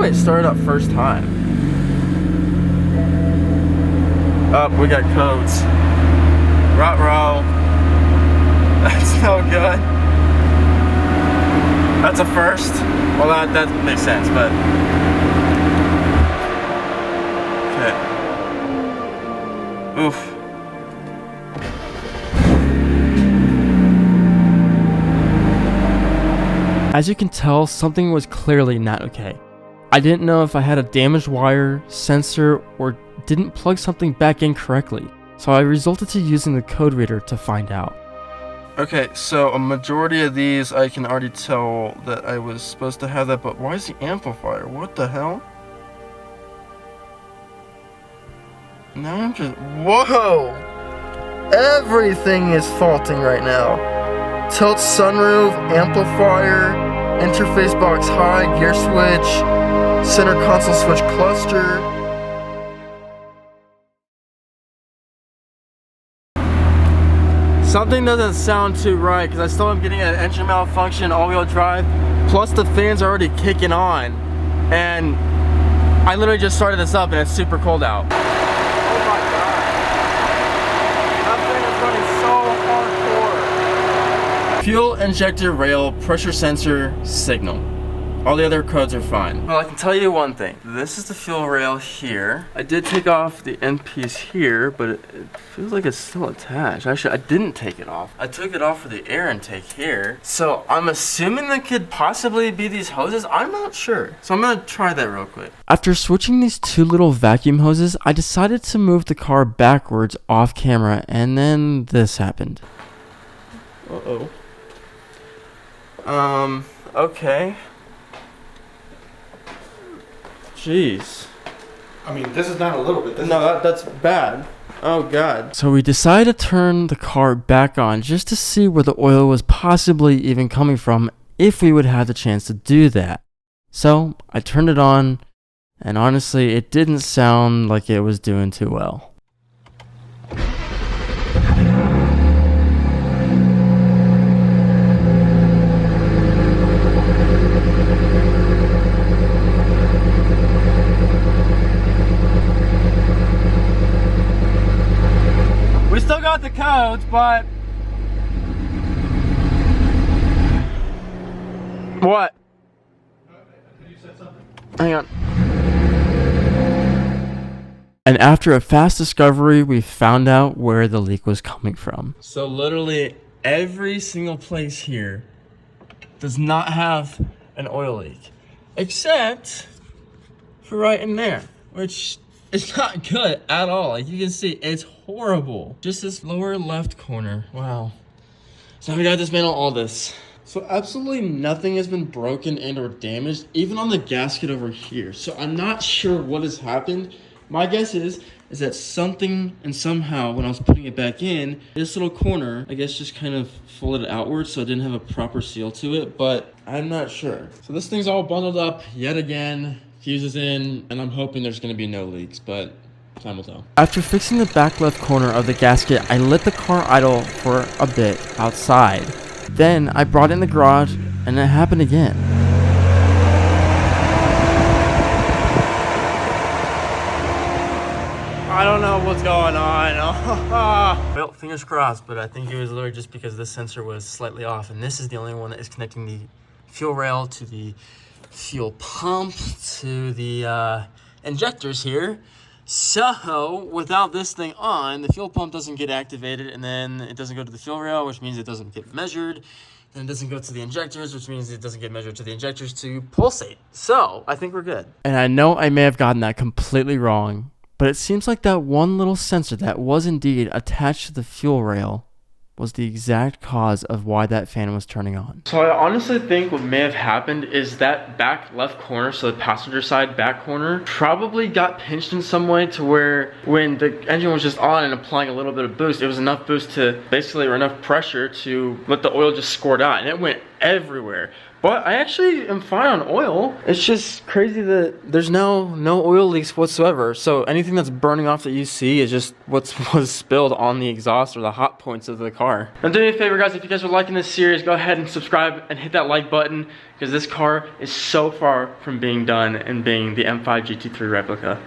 way it started up first time. Oh, we got codes. Ruh-roh. That's no good. That's a first. Well, that makes sense, but... Okay. Oof. As you can tell, something was clearly not okay. I didn't know if I had a damaged wire, sensor, or didn't plug something back in correctly, so I resorted to using the code reader to find out. Okay, so a majority of these I can already tell that I was supposed to have that, but why is the amplifier? What the hell? Now I'm just... Whoa! Everything is faulting right now. Tilt sunroof, amplifier, interface box high, gear switch, center console switch cluster. Something doesn't sound too right because I still am getting an engine malfunction, all-wheel drive, plus the fans are already kicking on. And I literally just started this up and it's super cold out. Oh my god. That thing is running so hardcore. Fuel injector rail, pressure sensor, signal. All the other codes are fine. Well, I can tell you one thing. This is the fuel rail here. I did take off the end piece here, but it feels like it's still attached. Actually, I didn't take it off. I took it off for the air intake here. So I'm assuming that could possibly be these hoses. I'm not sure. So I'm gonna try that real quick. After switching these two little vacuum hoses, I decided to move the car backwards off camera, and then this happened. Uh-oh. Okay. Jeez. I mean, this is not a little bit. That's bad. Oh god. So we decided to turn the car back on just to see where the oil was possibly even coming from if we would have the chance to do that. So I turned it on, and honestly, it didn't sound like it was doing too well. We still got the codes, but... What? You said something. Hang on. And after a fast discovery, we found out where the leak was coming from. So literally every single place here does not have an oil leak. Except for right in there, which... it's not good at all. Like you can see, it's horrible. Just this lower left corner. Wow. So now we gotta dismantle all this. So absolutely nothing has been broken and or damaged, even on the gasket over here. So I'm not sure what has happened. My guess is that something and somehow when I was putting it back in, this little corner, I guess just kind of folded outwards so it didn't have a proper seal to it, but I'm not sure. So this thing's all bundled up yet again. Fuses in, and I'm hoping there's gonna be no leaks, but time will tell. After fixing the back left corner of the gasket, I let the car idle for a bit outside. Then I brought it in the garage, and it happened again. I don't know what's going on. Well, fingers crossed, but I think it was literally just because this sensor was slightly off, and this is the only one that is connecting the fuel rail to the fuel pump to the injectors here. So without this thing on, the fuel pump doesn't get activated, and then it doesn't go to the fuel rail, which means it doesn't get measured, and it doesn't go to the injectors, which means it doesn't get measured to the injectors to pulsate. So I think we're good. And I know I may have gotten that completely wrong, but it seems like that one little sensor that was indeed attached to the fuel rail was the exact cause of why that fan was turning on. So I honestly think what may have happened is that back left corner, so the passenger side back corner, probably got pinched in some way to where when the engine was just on and applying a little bit of boost, it was enough boost to basically, or enough pressure to let the oil just squirt out, and it went everywhere. But I actually am fine on oil. It's just crazy that there's no oil leaks whatsoever. So anything that's burning off that you see is just what was spilled on the exhaust or the hot points of the car. Now do me a favor guys, if you guys are liking this series, go ahead and subscribe and hit that like button because this car is so far from being done and being the M5 GT3 replica.